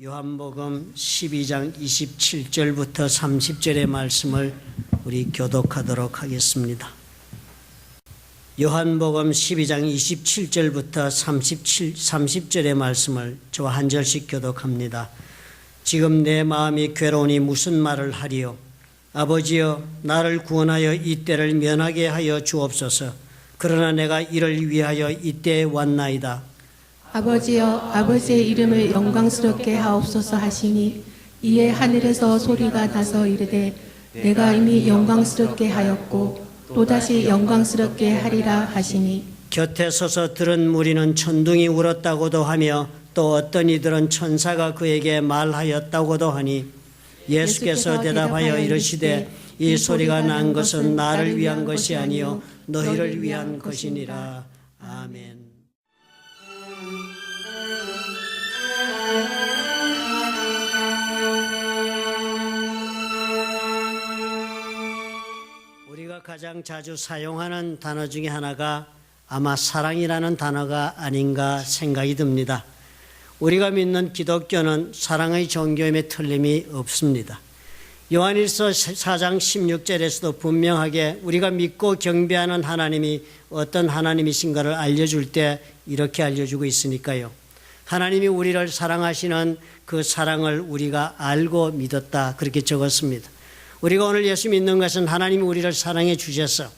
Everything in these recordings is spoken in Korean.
요한복음 12장 27절부터 30절의 말씀을 우리 교독하도록 하겠습니다. 요한복음 12장 27절부터 30절의 말씀을 저와 한 절씩 교독합니다. 지금 내 마음이 괴로우니 무슨 말을 하리요? 아버지여, 나를 구원하여 이 때를 면하게 하여 주옵소서. 그러나 내가 이를 위하여 이때에 왔나이다. 아버지여, 아버지의 이름을 영광스럽게 하옵소서 하시니 이에 하늘에서 소리가 나서 이르되 내가 이미 영광스럽게 하였고 또다시 영광스럽게 하리라 하시니 곁에 서서 들은 무리는 천둥이 울었다고도 하며 또 어떤 이들은 천사가 그에게 말하였다고도 하니 예수께서 대답하여 이르시되 이 소리가 난 것은 나를 위한 것이 아니요 너희를 위한 것이니라. 아멘. 우리가 가장 자주 사용하는 단어 중에 하나가 아마 사랑이라는 단어가 아닌가 생각이 듭니다. 우리가 믿는 기독교는 사랑의 종교임에 틀림이 없습니다. 요한일서 4장 16절에서도 분명하게 우리가 믿고 경배하는 하나님이 어떤 하나님이신가를 알려줄 때 이렇게 알려주고 있으니까요. 하나님이 우리를 사랑하시는 그 사랑을 우리가 알고 믿었다, 그렇게 적었습니다. 우리가 오늘 예수 믿는 것은 하나님이 우리를 사랑해 주셔서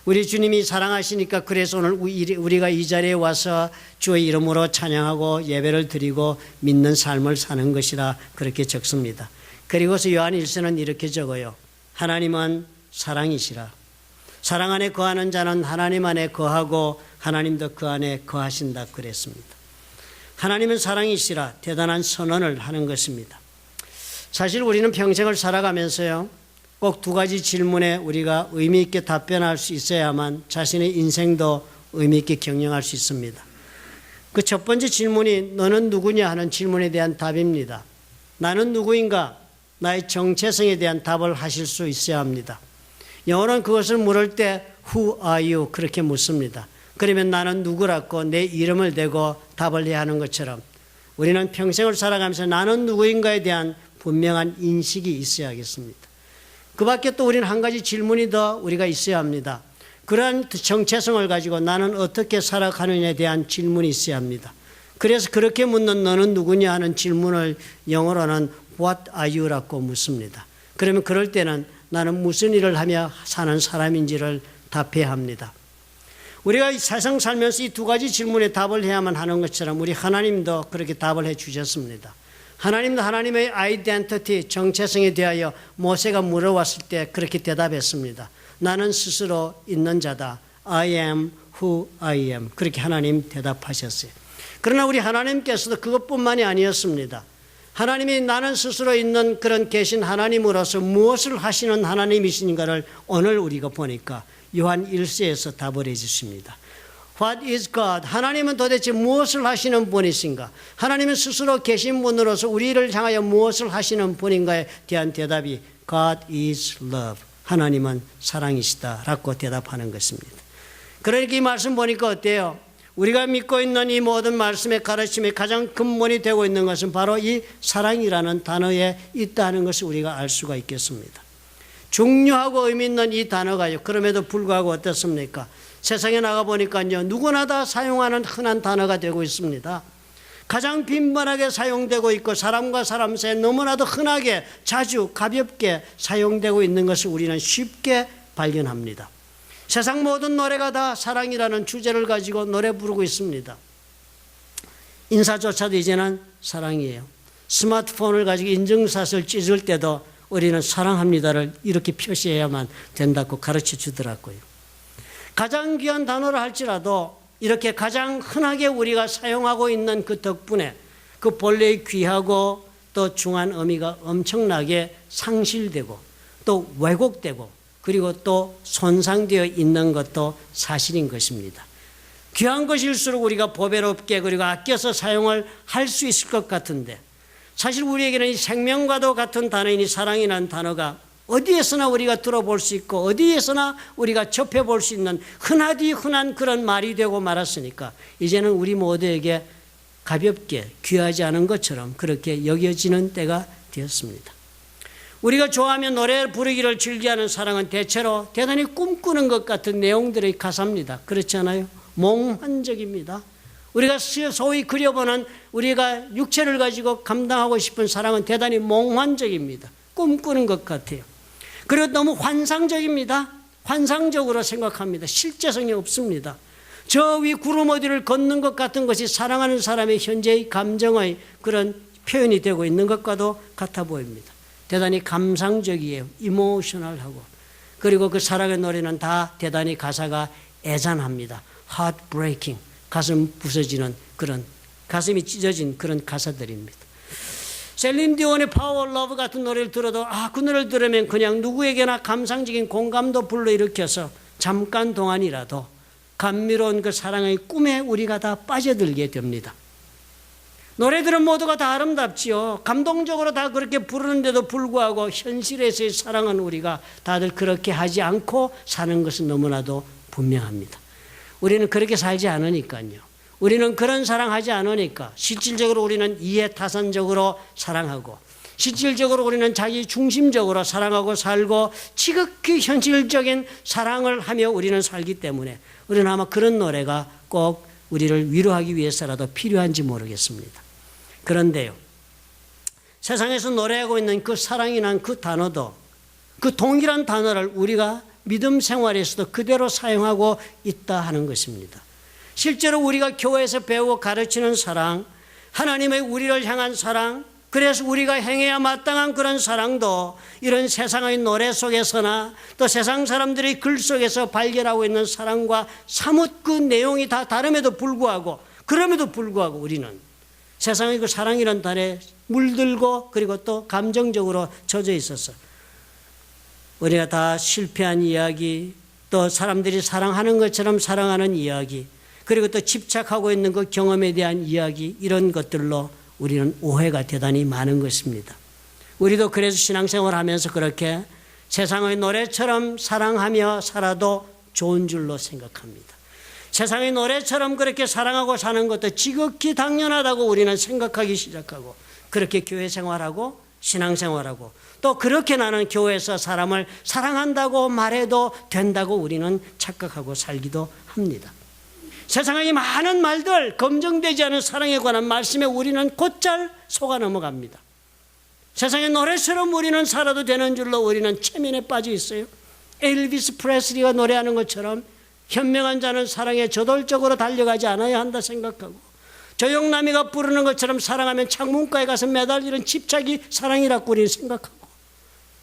우리 주님이 사랑하시니까 그래서 오늘 우리가 이 자리에 와서 주의 이름으로 찬양하고 예배를 드리고 믿는 삶을 사는 것이라 그렇게 적습니다. 그리고서 요한일서는 이렇게 적어요. 하나님은 사랑이시라. 사랑 안에 거하는 자는 하나님 안에 거하고 하나님도 그 안에 거하신다 그랬습니다. 하나님은 사랑이시라 대단한 선언을 하는 것입니다. 사실 우리는 평생을 살아가면서요, 꼭 두 가지 질문에 우리가 의미 있게 답변할 수 있어야만 자신의 인생도 의미 있게 경영할 수 있습니다. 그 첫 번째 질문이 너는 누구냐 하는 질문에 대한 답입니다. 나는 누구인가? 나의 정체성에 대한 답을 하실 수 있어야 합니다. 영어로는 그것을 물을 때 Who are you? 그렇게 묻습니다. 그러면 나는 누구라고 내 이름을 대고 답을 해야 하는 것처럼 우리는 평생을 살아가면서 나는 누구인가에 대한 분명한 인식이 있어야겠습니다. 그 밖에 또 우리는 한 가지 질문이 더 우리가 있어야 합니다. 그러한 정체성을 가지고 나는 어떻게 살아가느냐에 대한 질문이 있어야 합니다. 그래서 그렇게 묻는 너는 누구냐 하는 질문을 영어로는 What are you라고 묻습니다. 그러면 그럴 때는 나는 무슨 일을 하며 사는 사람인지를 답해야 합니다. 우리가 세상 살면서 이 두 가지 질문에 답을 해야만 하는 것처럼 우리 하나님도 그렇게 답을 해 주셨습니다. 하나님도 하나님의 아이덴티티, 정체성에 대하여 모세가 물어왔을 때 그렇게 대답했습니다. 나는 스스로 있는 자다. I am who I am. 그렇게 하나님 대답하셨어요. 그러나 우리 하나님께서도 그것뿐만이 아니었습니다. 하나님이 나는 스스로 있는 그런 계신 하나님으로서 무엇을 하시는 하나님이신가를 오늘 우리가 보니까 요한 1서에서 답을 해 주십니다. What is God? 하나님은 도대체 무엇을 하시는 분이신가? 하나님은 스스로 계신 분으로서 우리를 향하여 무엇을 하시는 분인가에 대한 대답이 God is love. 하나님은 사랑이시다라고 대답하는 것입니다. 그러니까 이 말씀 보니까 어때요? 우리가 믿고 있는 이 모든 말씀의 가르침의 가장 근본이 되고 있는 것은 바로 이 사랑이라는 단어에 있다는 것을 우리가 알 수가 있겠습니다. 중요하고 의미 있는 이 단어가요. 그럼에도 불구하고 어떻습니까? 세상에 나가보니까요, 누구나 다 사용하는 흔한 단어가 되고 있습니다. 가장 빈번하게 사용되고 있고 사람과 사람 사이에 너무나도 흔하게 자주 가볍게 사용되고 있는 것을 우리는 쉽게 발견합니다. 세상 모든 노래가 다 사랑이라는 주제를 가지고 노래 부르고 있습니다. 인사조차도 이제는 사랑이에요. 스마트폰을 가지고 인증샷을 찍을 때도 우리는 사랑합니다를 이렇게 표시해야만 된다고 가르쳐 주더라고요. 가장 귀한 단어를 할지라도 이렇게 가장 흔하게 우리가 사용하고 있는 그 덕분에 그 본래의 귀하고 또 중요한 의미가 엄청나게 상실되고 또 왜곡되고 그리고 또 손상되어 있는 것도 사실인 것입니다. 귀한 것일수록 우리가 보배롭게 그리고 아껴서 사용을 할 수 있을 것 같은데 사실 우리에게는 이 생명과도 같은 단어인 이 사랑이라는 단어가 어디에서나 우리가 들어볼 수 있고 어디에서나 우리가 접해볼 수 있는 흔하디 흔한 그런 말이 되고 말았으니까 이제는 우리 모두에게 가볍게 귀하지 않은 것처럼 그렇게 여겨지는 때가 되었습니다. 우리가 좋아하며 노래 부르기를 즐겨하는 사랑은 대체로 대단히 꿈꾸는 것 같은 내용들의 가사입니다. 그렇지 않아요? 몽환적입니다. 우리가 소위 그려보는 우리가 육체를 가지고 감당하고 싶은 사랑은 대단히 몽환적입니다. 꿈꾸는 것 같아요. 그리고 너무 환상적입니다. 환상적으로 생각합니다. 실제성이 없습니다. 저 위 구름 어디를 걷는 것 같은 것이 사랑하는 사람의 현재의 감정의 그런 표현이 되고 있는 것과도 같아 보입니다. 대단히 감상적이에요. 이모셔널하고. 그리고 그 사랑의 노래는 다 대단히 가사가 애잔합니다. heartbreaking, 가슴 부서지는 그런, 가슴이 찢어진 그런 가사들입니다. 셀린 디온의 파워 러브 같은 노래를 들어도 그 노래를 들으면 그냥 누구에게나 감상적인 공감도 불러일으켜서 잠깐 동안이라도 감미로운 그 사랑의 꿈에 우리가 다 빠져들게 됩니다. 노래들은 모두가 다 아름답지요. 감동적으로 다 그렇게 부르는데도 불구하고 현실에서의 사랑은 우리가 다들 그렇게 하지 않고 사는 것은 너무나도 분명합니다. 우리는 그렇게 살지 않으니까요. 우리는 그런 사랑하지 않으니까 실질적으로 우리는 이해타산적으로 사랑하고 실질적으로 우리는 자기 중심적으로 사랑하고 살고 지극히 현실적인 사랑을 하며 우리는 살기 때문에 우리는 아마 그런 노래가 꼭 우리를 위로하기 위해서라도 필요한지 모르겠습니다. 그런데요, 세상에서 노래하고 있는 그 사랑이란 그 단어도 그 동일한 단어를 우리가 믿음 생활에서도 그대로 사용하고 있다 하는 것입니다. 실제로 우리가 교회에서 배우고 가르치는 사랑, 하나님의 우리를 향한 사랑, 그래서 우리가 행해야 마땅한 그런 사랑도 이런 세상의 노래 속에서나 또 세상 사람들의 글 속에서 발견하고 있는 사랑과 사뭇 그 내용이 다 다름에도 불구하고 그럼에도 불구하고 우리는 세상의 그 사랑이란 단에 물들고 그리고 또 감정적으로 젖어 있어서 우리가 다 실패한 이야기, 또 사람들이 사랑하는 것처럼 사랑하는 이야기, 그리고 또 집착하고 있는 그 경험에 대한 이야기, 이런 것들로 우리는 오해가 대단히 많은 것입니다. 우리도 그래서 신앙생활을 하면서 그렇게 세상의 노래처럼 사랑하며 살아도 좋은 줄로 생각합니다. 세상의 노래처럼 그렇게 사랑하고 사는 것도 지극히 당연하다고 우리는 생각하기 시작하고 그렇게 교회 생활하고 신앙생활하고 또 그렇게 나는 교회에서 사람을 사랑한다고 말해도 된다고 우리는 착각하고 살기도 합니다. 세상의 많은 말들, 검증되지 않은 사랑에 관한 말씀에 우리는 곧잘 속아 넘어갑니다. 세상의 노래처럼 우리는 살아도 되는 줄로 우리는 체면에 빠져 있어요. 엘비스 프레슬리가 노래하는 것처럼 현명한 자는 사랑에 저돌적으로 달려가지 않아야 한다 생각하고 조영남이가 부르는 것처럼 사랑하면 창문가에 가서 매달리는 집착이 사랑이라고 우리는 생각하고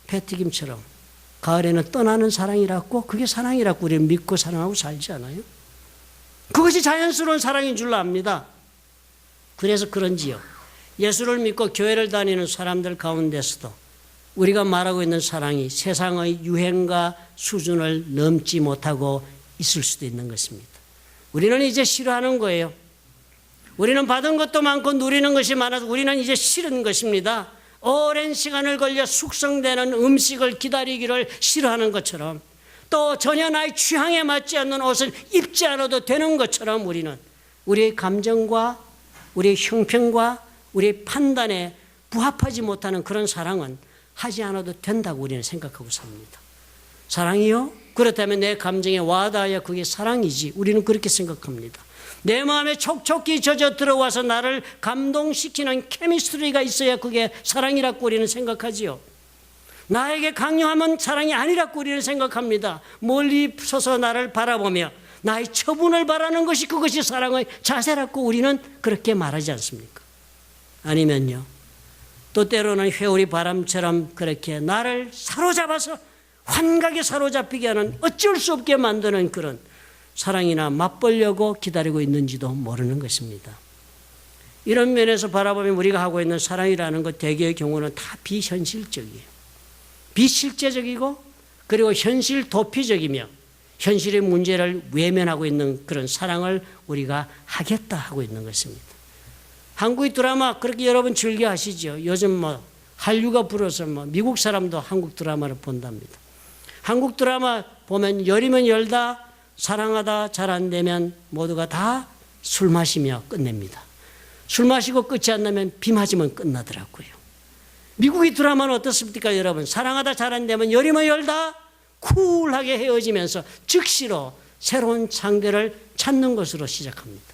패티김처럼 가을에는 떠나는 사랑이라고 그게 사랑이라고 우리는 믿고 사랑하고 살지 않아요? 그것이 자연스러운 사랑인 줄로 압니다. 그래서 그런지요, 예수를 믿고 교회를 다니는 사람들 가운데서도 우리가 말하고 있는 사랑이 세상의 유행과 수준을 넘지 못하고 있을 수도 있는 것입니다. 우리는 이제 싫어하는 거예요. 우리는 받은 것도 많고 누리는 것이 많아서 우리는 이제 싫은 것입니다. 오랜 시간을 걸려 숙성되는 음식을 기다리기를 싫어하는 것처럼 또 전혀 나의 취향에 맞지 않는 옷을 입지 않아도 되는 것처럼 우리는 우리의 감정과 우리의 형평과 우리의 판단에 부합하지 못하는 그런 사랑은 하지 않아도 된다고 우리는 생각하고 삽니다. 사랑이요? 그렇다면 내 감정에 와닿아야 그게 사랑이지. 우리는 그렇게 생각합니다. 내 마음에 촉촉히 젖어 들어와서 나를 감동시키는 케미스트리가 있어야 그게 사랑이라고 우리는 생각하지요. 나에게 강요하면 사랑이 아니라고 우리는 생각합니다. 멀리 서서 나를 바라보며 나의 처분을 바라는 것이 그것이 사랑의 자세라고 우리는 그렇게 말하지 않습니까? 아니면요, 또 때로는 회오리 바람처럼 그렇게 나를 사로잡아서 환각에 사로잡히게 하는 어쩔 수 없게 만드는 그런 사랑이나 맛보려고 기다리고 있는지도 모르는 것입니다. 이런 면에서 바라보면 우리가 하고 있는 사랑이라는 것 대개의 경우는 다 비현실적이에요. 비실제적이고 그리고 현실 도피적이며 현실의 문제를 외면하고 있는 그런 사랑을 우리가 하겠다 하고 있는 것입니다. 한국의 드라마 그렇게 여러분 즐겨 하시죠. 요즘 한류가 불어서 미국 사람도 한국 드라마를 본답니다. 한국 드라마 보면 열이면 열다 사랑하다 잘 안 되면 모두가 다 술 마시며 끝냅니다. 술 마시고 끝이 안 나면 비 맞으면 끝나더라고요. 미국의 드라마는 어떻습니까, 여러분? 사랑하다 잘 안 되면 열이면 열다 쿨하게 헤어지면서 즉시로 새로운 상대를 찾는 것으로 시작합니다.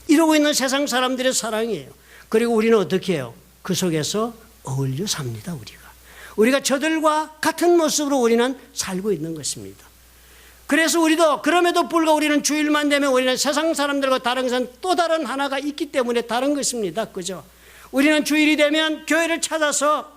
이러고 있는 세상 사람들의 사랑이에요. 그리고 우리는 어떻게 해요? 그 속에서 어울려 삽니다. 우리가 저들과 같은 모습으로 우리는 살고 있는 것입니다. 그래서 우리도 그럼에도 불구하고 우리는 주일만 되면 우리는 세상 사람들과 다른 것은 또 다른 하나가 있기 때문에 다른 것입니다. 그죠? 우리는 주일이 되면 교회를 찾아서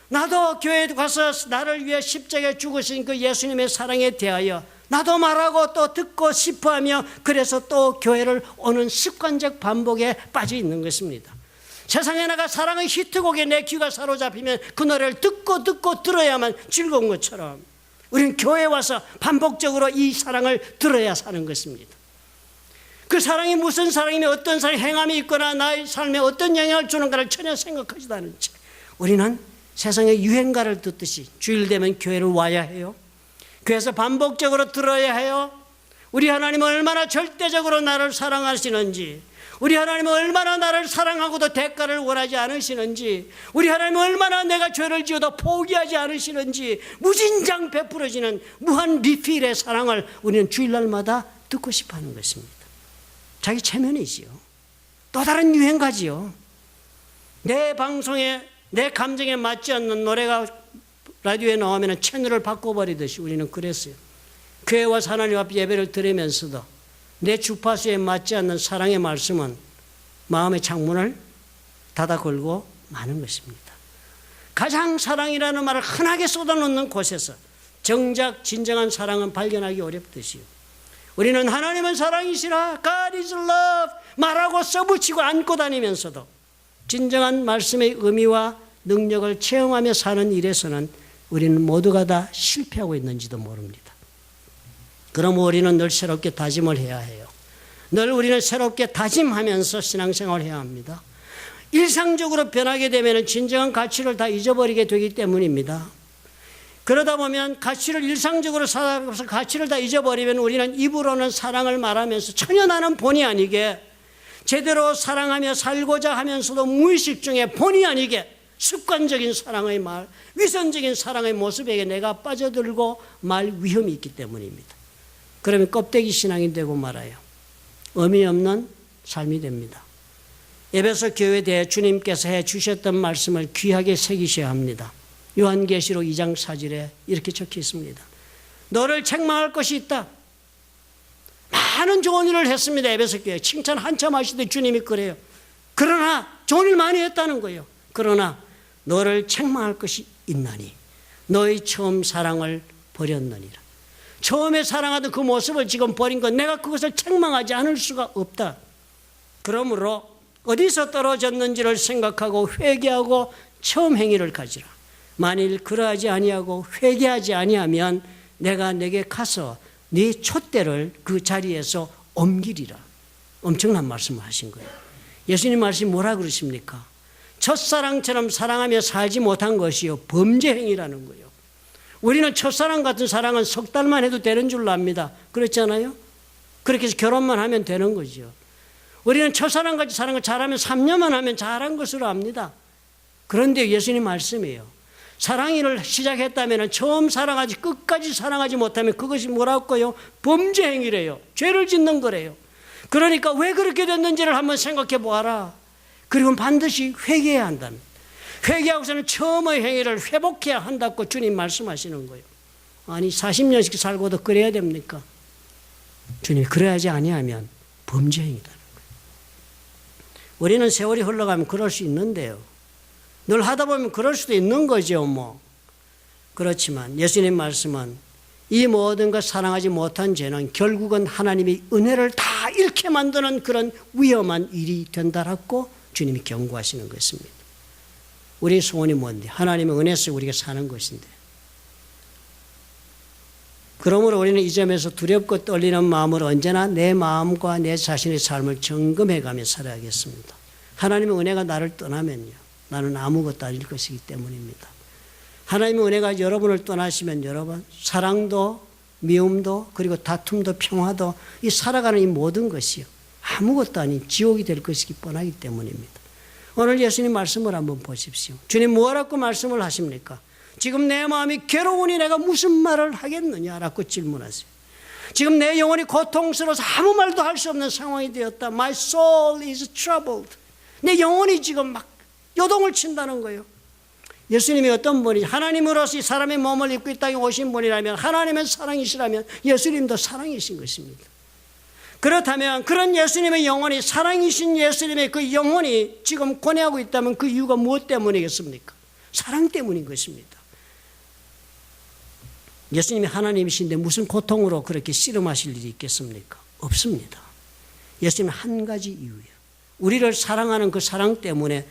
나도 교회에 가서 나를 위해 십자가에 죽으신 그 예수님의 사랑에 대하여 나도 말하고 또 듣고 싶어하며 그래서 또 교회를 오는 습관적 반복에 빠져 있는 것입니다. 세상에 나가 사랑의 히트곡에 내 귀가 사로잡히면 그 노래를 듣고 들어야만 즐거운 것처럼 우리는 교회에 와서 반복적으로 이 사랑을 들어야 사는 것입니다. 그 사랑이 무슨 사랑이며 어떤 사랑의 행함이 있거나 나의 삶에 어떤 영향을 주는가를 전혀 생각하지도 않은 채 우리는 세상의 유행가를 듣듯이 주일 되면 교회를 와야 해요. 교회에서 반복적으로 들어야 해요. 우리 하나님은 얼마나 절대적으로 나를 사랑하시는지, 우리 하나님은 얼마나 나를 사랑하고도 대가를 원하지 않으시는지, 우리 하나님은 얼마나 내가 죄를 지어도 포기하지 않으시는지 무진장 베풀어지는 무한 리필의 사랑을 우리는 주일날마다 듣고 싶어하는 것입니다. 자기 체면이지요. 또 다른 유행가지요. 내 방송에 내 감정에 맞지 않는 노래가 라디오에 나오면 채널을 바꿔버리듯이 우리는 그랬어요. 교회 와서 하나님 앞에 예배를 드리면서도 내 주파수에 맞지 않는 사랑의 말씀은 마음의 창문을 닫아 걸고 마는 것입니다. 가장 사랑이라는 말을 흔하게 쏟아놓는 곳에서 정작 진정한 사랑은 발견하기 어렵듯이요. 우리는 하나님은 사랑이시라, God is love 말하고 써붙이고 안고 다니면서도 진정한 말씀의 의미와 능력을 체험하며 사는 일에서는 우리는 모두가 다 실패하고 있는지도 모릅니다. 그러므로 우리는 늘 새롭게 다짐을 해야 해요. 늘 우리는 새롭게 다짐하면서 신앙생활을 해야 합니다. 일상적으로 변하게 되면 진정한 가치를 다 잊어버리게 되기 때문입니다. 그러다 보면 가치를 일상적으로 살아가면서 가치를 다 잊어버리면 우리는 입으로는 사랑을 말하면서 전혀 나는 본의 아니게 제대로 사랑하며 살고자 하면서도 무의식 중에 본의 아니게 습관적인 사랑의 말, 위선적인 사랑의 모습에게 내가 빠져들고 말 위험이 있기 때문입니다. 그러면 껍데기 신앙이 되고 말아요. 의미 없는 삶이 됩니다. 에베소 교회에 대해 주님께서 해주셨던 말씀을 귀하게 새기셔야 합니다. 요한계시록 2장 4절에 이렇게 적혀 있습니다. 너를 책망할 것이 있다. 많은 좋은 일을 했습니다. 에베소 교회 칭찬 한참 하시되 주님이 그래요. 그러나 좋은 일 많이 했다는 거예요. 그러나 너를 책망할 것이 있나니 너의 처음 사랑을 버렸느니라. 처음에 사랑하던 그 모습을 지금 버린 것, 내가 그것을 책망하지 않을 수가 없다. 그러므로 어디서 떨어졌는지를 생각하고 회개하고 처음 행위를 가지라. 만일 그러하지 아니하고 회개하지 아니하면 내가 내게 가서 네 촛대를 그 자리에서 옮기리라. 엄청난 말씀을 하신 거예요. 예수님 말씀이 뭐라 그러십니까? 첫사랑처럼 사랑하며 살지 못한 것이요 범죄 행위라는 거예요. 우리는 첫사랑 같은 사랑은 석 달만 해도 되는 줄로 압니다. 그렇잖아요? 그렇게 해서 결혼만 하면 되는 거죠. 우리는 첫사랑같이 사랑을 잘하면 3년만 하면 잘한 것으로 압니다. 그런데 예수님 말씀이에요. 사랑을 시작했다면 처음 사랑하지 끝까지 사랑하지 못하면 그것이 뭐라고요? 범죄 행위래요. 죄를 짓는 거래요. 그러니까 왜 그렇게 됐는지를 한번 생각해 보아라. 그리고 반드시 회개해야 한다는, 회개하고서는 처음의 행위를 회복해야 한다고 주님 말씀하시는 거예요. 아니 40년씩 살고도 그래야 됩니까? 주님 그래야지 아니하면 범죄 행위다는 거예요. 우리는 세월이 흘러가면 그럴 수 있는데요. 늘 하다 보면 그럴 수도 있는 거죠. 뭐. 그렇지만 예수님 말씀은 이 모든 것 사랑하지 못한 죄는 결국은 하나님의 은혜를 다 잃게 만드는 그런 위험한 일이 된다라고 주님이 경고하시는 것입니다. 우리의 소원이 뭔데? 하나님의 은혜 속에 우리가 사는 것인데. 그러므로 우리는 이 점에서 두렵고 떨리는 마음으로 언제나 내 마음과 내 자신의 삶을 점검해가며 살아야겠습니다. 하나님의 은혜가 나를 떠나면요, 나는 아무것도 아닐 것이기 때문입니다. 하나님의 은혜가 여러분을 떠나시면 여러분 사랑도 미움도 그리고 다툼도 평화도 이 살아가는 이 모든 것이요 아무것도 아닌 지옥이 될 것이기 뻔하기 때문입니다. 오늘 예수님 말씀을 한번 보십시오. 주님 뭐라고 말씀을 하십니까? 지금 내 마음이 괴로우니 내가 무슨 말을 하겠느냐라고 질문하세요. 지금 내 영혼이 고통스러워서 아무 말도 할 수 없는 상황이 되었다. My soul is troubled. 내 영혼이 지금 막 요동을 친다는 거예요. 예수님이 어떤 분이 하나님으로서 이 사람의 몸을 입고 이 땅에 오신 분이라면, 하나님의 사랑이시라면 예수님도 사랑이신 것입니다. 그렇다면 그런 예수님의 영혼이, 사랑이신 예수님의 그 영혼이 지금 고뇌하고 있다면 그 이유가 무엇 때문이겠습니까? 사랑 때문인 것입니다. 예수님이 하나님이신데 무슨 고통으로 그렇게 씨름하실 일이 있겠습니까? 없습니다. 예수님은 한 가지 이유예요. 우리를 사랑하는 그 사랑 때문에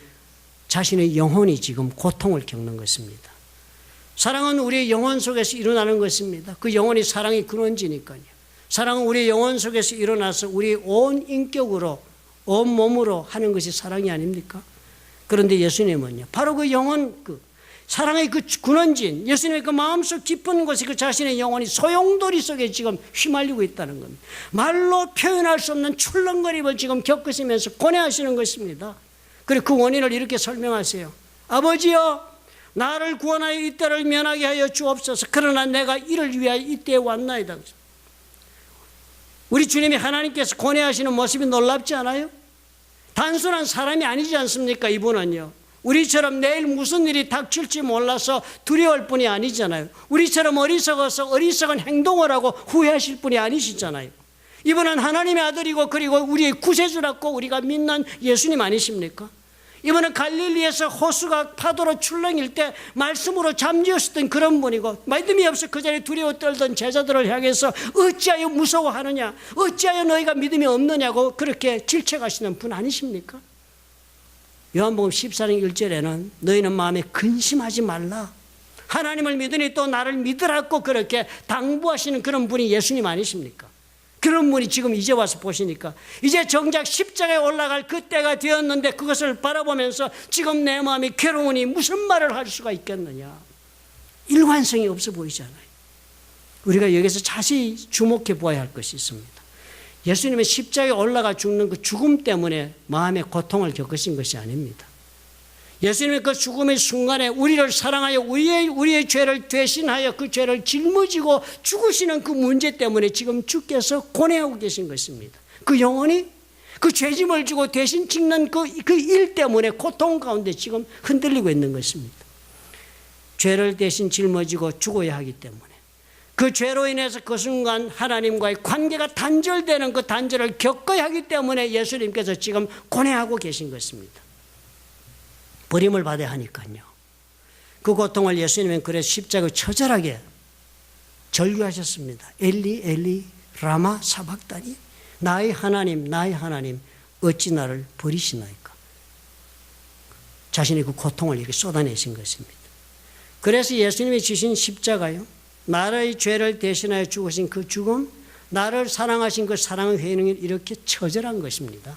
자신의 영혼이 지금 고통을 겪는 것입니다. 사랑은 우리의 영혼 속에서 일어나는 것입니다. 그 영혼이 사랑의 근원지니까요. 사랑은 우리의 영혼 속에서 일어나서 우리의 온 인격으로, 온 몸으로 하는 것이 사랑이 아닙니까? 그런데 예수님은요, 바로 그 영혼, 사랑의 그 근원지인 예수님의 그 마음속 깊은 곳에 그 자신의 영혼이 소용돌이 속에 지금 휘말리고 있다는 겁니다. 말로 표현할 수 없는 출렁거림을 지금 겪으시면서 고뇌하시는 것입니다. 그리고 그 원인을 이렇게 설명하세요. 아버지여, 나를 구원하여 이때를 면하게 하여 주옵소서. 그러나 내가 이를 위하여 이때에 왔나이다. 우리 주님이 하나님께서 고뇌하시는 모습이 놀랍지 않아요? 단순한 사람이 아니지 않습니까? 이분은요, 우리처럼 내일 무슨 일이 닥칠지 몰라서 두려울 뿐이 아니잖아요. 우리처럼 어리석어서 어리석은 행동을 하고 후회하실 분이 아니시잖아요. 이분은 하나님의 아들이고 그리고 우리의 구세주라고 우리가 믿는 예수님 아니십니까? 이분은 갈릴리에서 호수가 파도로 출렁일 때 말씀으로 잠재웠던 그런 분이고, 믿음이 없어 그 자리에 두려워 떨던 제자들을 향해서 어찌하여 무서워하느냐, 어찌하여 너희가 믿음이 없느냐고 그렇게 질책하시는 분 아니십니까? 요한복음 14장 1절에는 너희는 마음에 근심하지 말라, 하나님을 믿으니 또 나를 믿으라고 그렇게 당부하시는 그런 분이 예수님 아니십니까? 그런 분이 지금 이제 와서 보시니까 이제 정작 십자가에 올라갈 그때가 되었는데 그것을 바라보면서 지금 내 마음이 괴로우니 무슨 말을 할 수가 있겠느냐. 일관성이 없어 보이잖아요. 우리가 여기서 자세히 주목해 보아야 할 것이 있습니다. 예수님의 십자가에 올라가 죽는 그 죽음 때문에 마음의 고통을 겪으신 것이 아닙니다. 예수님의 그 죽음의 순간에 우리를 사랑하여 우리의 죄를 대신하여 그 죄를 짊어지고 죽으시는 그 문제 때문에 지금 주께서 고뇌하고 계신 것입니다. 그 영혼이 그 죄짐을 지고 대신 찍는 그 일 때문에 고통 가운데 지금 흔들리고 있는 것입니다. 죄를 대신 짊어지고 죽어야 하기 때문에 그 죄로 인해서 그 순간 하나님과의 관계가 단절되는 그 단절을 겪어야 하기 때문에 예수님께서 지금 고뇌하고 계신 것입니다. 버림을 받아야 하니까요. 그 고통을 예수님은 그래서 십자가에 처절하게 절규하셨습니다. 엘리 엘리 라마 사박다니, 나의 하나님 어찌 나를 버리시나이까. 자신의 그 고통을 이렇게 쏟아내신 것입니다. 그래서 예수님이 지신 십자가요, 나의 죄를 대신하여 죽으신 그 죽음, 나를 사랑하신 그 사랑의 회능이 이렇게 처절한 것입니다.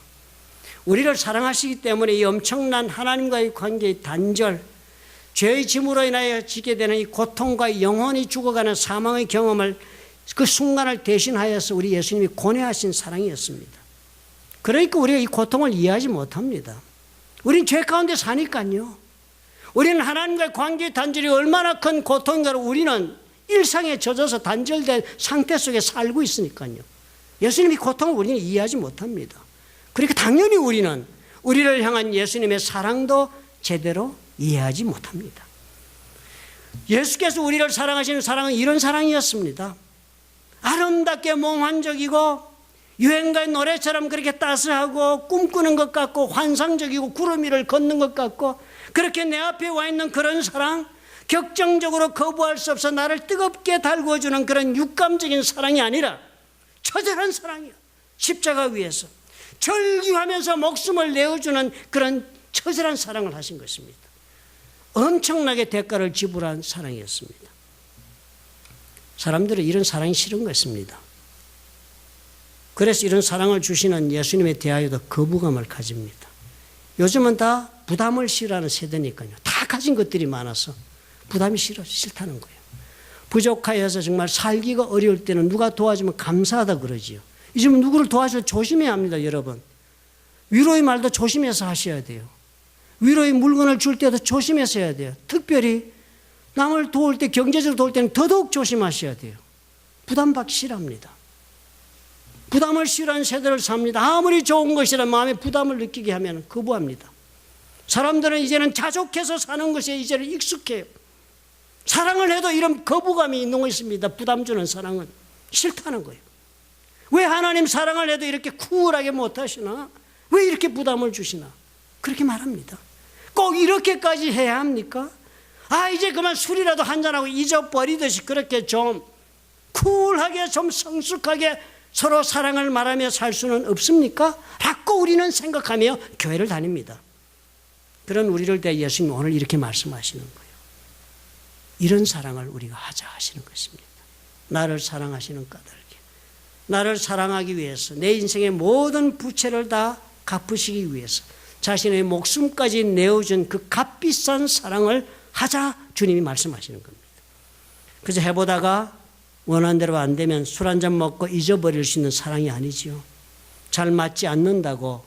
우리를 사랑하시기 때문에 이 엄청난 하나님과의 관계의 단절, 죄의 짐으로 인하여 지게 되는 이 고통과 영원히 죽어가는 사망의 경험을, 그 순간을 대신하여서 우리 예수님이 고뇌하신 사랑이었습니다. 그러니까 우리가 이 고통을 이해하지 못합니다. 우린 죄 가운데 사니까요. 우리는 하나님과의 관계의 단절이 얼마나 큰 고통인가를 우리는 일상에 젖어서 단절된 상태 속에 살고 있으니까요. 예수님의 고통을 우리는 이해하지 못합니다. 그러니까 당연히 우리는 우리를 향한 예수님의 사랑도 제대로 이해하지 못합니다. 예수께서 우리를 사랑하시는 사랑은 이런 사랑이었습니다. 아름답게 몽환적이고 유행가의 노래처럼 그렇게 따스하고 꿈꾸는 것 같고 환상적이고 구름 위를 걷는 것 같고 그렇게 내 앞에 와 있는 그런 사랑, 격정적으로 거부할 수 없어 나를 뜨겁게 달구어주는 그런 육감적인 사랑이 아니라 처절한 사랑이야. 십자가 위에서 절규하면서 목숨을 내어주는 그런 처절한 사랑을 하신 것입니다. 엄청나게 대가를 지불한 사랑이었습니다. 사람들은 이런 사랑이 싫은 것입니다. 그래서 이런 사랑을 주시는 예수님에 대하여도 거부감을 가집니다. 요즘은 다 부담을 싫어하는 세대니까요. 다 가진 것들이 많아서 부담이 싫다는 거예요. 부족하여서 정말 살기가 어려울 때는 누가 도와주면 감사하다 그러지요. 이 집 누구를 도와줄 조심해야 합니다, 여러분. 위로의 말도 조심해서 하셔야 돼요. 위로의 물건을 줄 때도 조심해서 해야 돼요. 특별히 남을 도울 때, 경제적으로 도울 때는 더더욱 조심하셔야 돼요. 부담받기 싫어합니다. 부담을 싫어하는 세대를 삽니다. 아무리 좋은 것이라 마음에 부담을 느끼게 하면 거부합니다. 사람들은 이제는 자족해서 사는 것에 이제는 익숙해요. 사랑을 해도 이런 거부감이 있는 것입니다. 부담 주는 사랑은 싫다는 거예요. 왜 하나님 사랑을 해도 이렇게 쿨하게 못하시나? 왜 이렇게 부담을 주시나? 그렇게 말합니다. 꼭 이렇게까지 해야 합니까? 이제 그만 술이라도 한잔하고 잊어버리듯이 그렇게 좀 쿨하게, 좀 성숙하게 서로 사랑을 말하며 살 수는 없습니까? 라고 우리는 생각하며 교회를 다닙니다. 그런 우리를 대해 예수님이 오늘 이렇게 말씀하시는 거예요. 이런 사랑을 우리가 하자 하시는 것입니다. 나를 사랑하시는 까닭에, 나를 사랑하기 위해서, 내 인생의 모든 부채를 다 갚으시기 위해서 자신의 목숨까지 내어준 그 값비싼 사랑을 하자 주님이 말씀하시는 겁니다. 그래서 해보다가 원하는 대로 안 되면 술 한잔 먹고 잊어버릴 수 있는 사랑이 아니지요. 잘 맞지 않는다고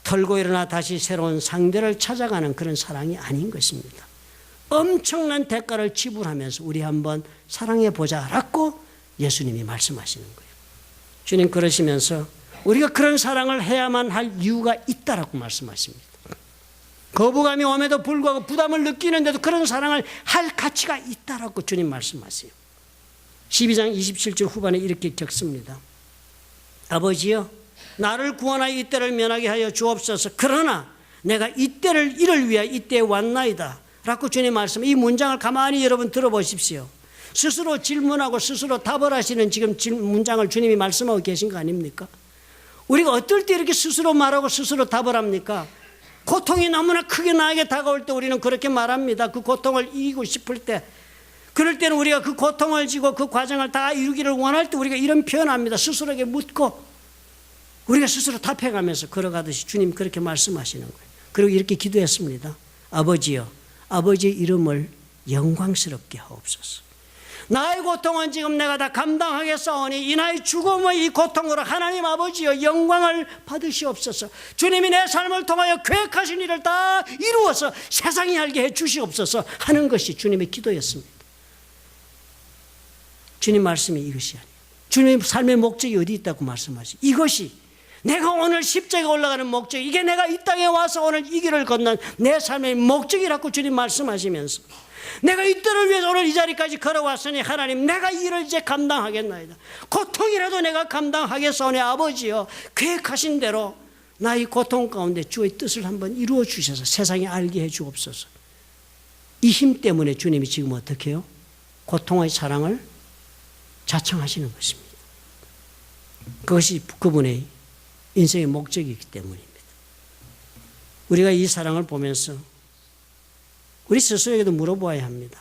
털고 일어나 다시 새로운 상대를 찾아가는 그런 사랑이 아닌 것입니다. 엄청난 대가를 지불하면서 우리 한번 사랑해 보자라고 예수님이 말씀하시는 거예요. 주님 그러시면서 우리가 그런 사랑을 해야만 할 이유가 있다라고 말씀하십니다. 거부감이 옴에도 불구하고 부담을 느끼는데도 그런 사랑을 할 가치가 있다라고 주님 말씀하세요. 12장 27절 후반에 이렇게 적습니다. 아버지여, 나를 구원하여 이때를 면하게 하여 주옵소서. 그러나 내가 이를 위하여 이때에 왔나이다 라고 주님 말씀. 이 문장을 가만히 여러분 들어보십시오. 스스로 질문하고 스스로 답을 하시는 지금 문장을 주님이 말씀하고 계신 거 아닙니까? 우리가 어떨 때 이렇게 스스로 말하고 스스로 답을 합니까? 고통이 너무나 크게 나에게 다가올 때 우리는 그렇게 말합니다. 그 고통을 이기고 싶을 때, 그럴 때는 우리가 그 고통을 지고 그 과정을 다 이루기를 원할 때 우리가 이런 표현합니다. 스스로에게 묻고 우리가 스스로 답해가면서 걸어가듯이 주님 그렇게 말씀하시는 거예요. 그리고 이렇게 기도했습니다. 아버지여, 아버지의 이름을 영광스럽게 하옵소서. 나의 고통은 지금 내가 다 감당하겠사오니 이 나의 죽음의 이 고통으로 하나님 아버지여 영광을 받으시옵소서. 주님이 내 삶을 통하여 계획하신 일을 다 이루어서 세상이 알게 해 주시옵소서 하는 것이 주님의 기도였습니다. 주님 말씀이 이것이 아니에요. 주님의 삶의 목적이 어디 있다고 말씀하시? 이것이 내가 오늘 십자가에 올라가는 목적, 이게 내가 이 땅에 와서 오늘 이 길을 걷는 내 삶의 목적이라고 주님 말씀하시면서 내가 이 때를 위해서 오늘 이 자리까지 걸어왔으니 하나님 내가 이 일을 이제 감당하겠나이다. 고통이라도 내가 감당하겠사오니 아버지여 계획하신 대로 나의 고통 가운데 주의 뜻을 한번 이루어 주셔서 세상에 알게 해 주옵소서. 이 힘 때문에 주님이 지금 어떻게 해요? 고통의 사랑을 자청하시는 것입니다. 그것이 그분의 인생의 목적이기 때문입니다. 우리가 이 사랑을 보면서 우리 스스로에게도 물어보아야 합니다.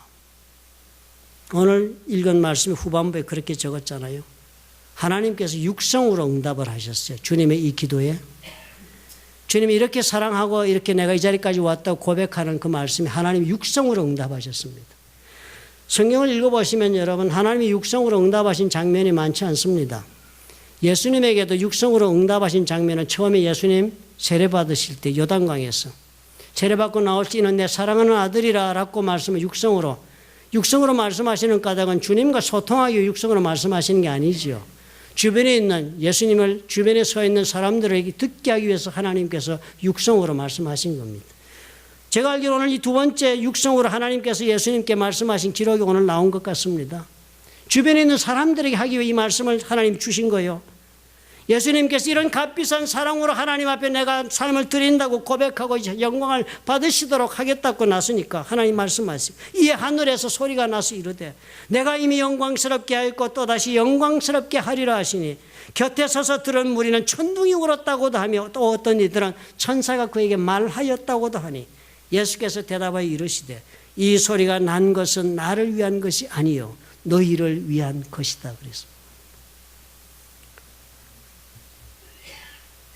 오늘 읽은 말씀이 후반부에 그렇게 적었잖아요. 하나님께서 육성으로 응답을 하셨어요. 주님의 이 기도에. 주님이 이렇게 사랑하고 이렇게 내가 이 자리까지 왔다고 고백하는 그 말씀이 하나님이 육성으로 응답하셨습니다. 성경을 읽어보시면 여러분 하나님이 육성으로 응답하신 장면이 많지 않습니다. 예수님에게도 육성으로 응답하신 장면은 처음에 예수님 세례받으실 때 요단강에서 세례받고 나올 수 있는 내 사랑하는 아들이라 라고 말씀을 육성으로 말씀하시는 까닭은 주님과 소통하기 위해 육성으로 말씀하시는 게 아니죠. 주변에 있는 예수님을 주변에 서 있는 사람들에게 듣게 하기 위해서 하나님께서 육성으로 말씀하신 겁니다. 제가 알기로 오늘 이 두 번째 육성으로 하나님께서 예수님께 말씀하신 기록이 오늘 나온 것 같습니다. 주변에 있는 사람들에게 하기 위해 이 말씀을 하나님 주신 거예요. 예수님께서 이런 값비싼 사랑으로 하나님 앞에 내가 삶을 드린다고 고백하고 이제 영광을 받으시도록 하겠다고 나서니까 하나님 말씀하시고 이에 하늘에서 소리가 나서 이르되 내가 이미 영광스럽게 하였고 또다시 영광스럽게 하리라 하시니 곁에 서서 들은 무리는 천둥이 울었다고도 하며 또 어떤 이들은 천사가 그에게 말하였다고도 하니 예수께서 대답하여 이르시되 이 소리가 난 것은 나를 위한 것이 아니요 너희를 위한 것이다 그랬습니다.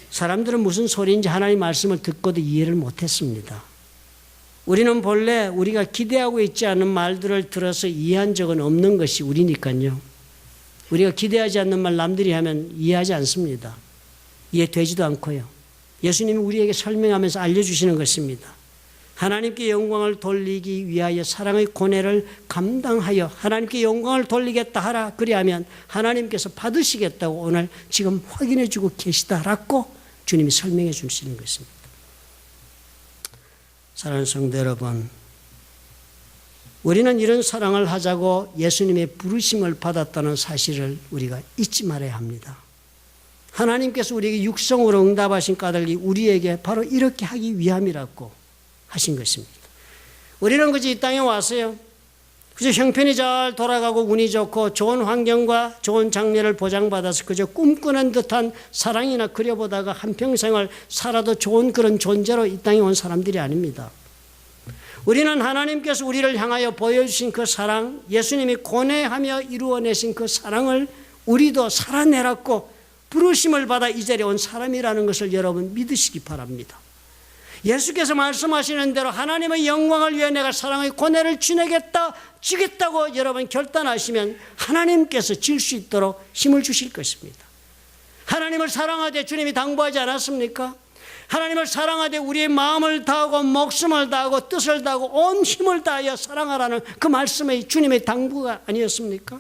사람들은 무슨 소리인지 하나님 말씀을 듣고도 이해를 못했습니다. 우리는 본래 우리가 기대하고 있지 않은 말들을 들어서 이해한 적은 없는 것이 우리니까요. 우리가 기대하지 않는 말 남들이 하면 이해하지 않습니다. 이해되지도 않고요. 예수님이 우리에게 설명하면서 알려주시는 것입니다. 하나님께 영광을 돌리기 위하여 사랑의 고뇌를 감당하여 하나님께 영광을 돌리겠다 하라. 그리하면 하나님께서 받으시겠다고 오늘 지금 확인해 주고 계시다라고 주님이 설명해 주시는 것입니다. 사랑하는 성도 여러분, 우리는 이런 사랑을 하자고 예수님의 부르심을 받았다는 사실을 우리가 잊지 말아야 합니다. 하나님께서 우리에게 육성으로 응답하신 까닭이 우리에게 바로 이렇게 하기 위함이라고 하신 것입니다. 우리는 그저 이 땅에 왔어요. 그저 형편이 잘 돌아가고 운이 좋고 좋은 환경과 좋은 장래를 보장받아서 그저 꿈꾸는 듯한 사랑이나 그려보다가 한평생을 살아도 좋은 그런 존재로 이 땅에 온 사람들이 아닙니다. 우리는 하나님께서 우리를 향하여 보여주신 그 사랑, 예수님이 고뇌하며 이루어내신 그 사랑을 우리도 살아내라고 부르심을 받아 이 자리에 온 사람이라는 것을 여러분 믿으시기 바랍니다. 예수께서 말씀하시는 대로 하나님의 영광을 위해 내가 사랑의 고뇌를 지겠다고 여러분 결단하시면 하나님께서 질 수 있도록 힘을 주실 것입니다. 하나님을 사랑하되 주님이 당부하지 않았습니까? 하나님을 사랑하되 우리의 마음을 다하고 목숨을 다하고 뜻을 다하고 온 힘을 다하여 사랑하라는 그 말씀의 주님의 당부가 아니었습니까?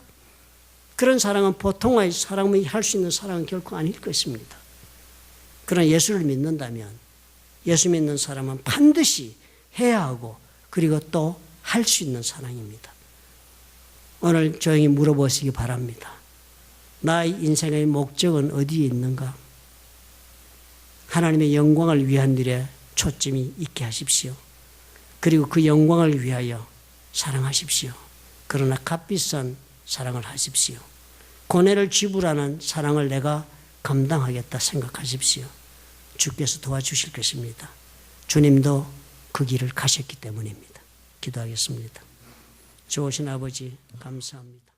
그런 사랑은 보통의 사람이 할 수 있는 사랑은 결코 아닐 것입니다. 그러나 예수를 믿는다면 예수 믿는 사람은 반드시 해야 하고 그리고 또 할 수 있는 사랑입니다. 오늘 조용히 물어보시기 바랍니다. 나의 인생의 목적은 어디에 있는가? 하나님의 영광을 위한 일에 초점이 있게 하십시오. 그리고 그 영광을 위하여 사랑하십시오. 그러나 값비싼 사랑을 하십시오. 고뇌를 지불하는 사랑을 내가 감당하겠다 생각하십시오. 주께서 도와주실 것입니다. 주님도 그 길을 가셨기 때문입니다. 기도하겠습니다. 좋으신 아버지 감사합니다.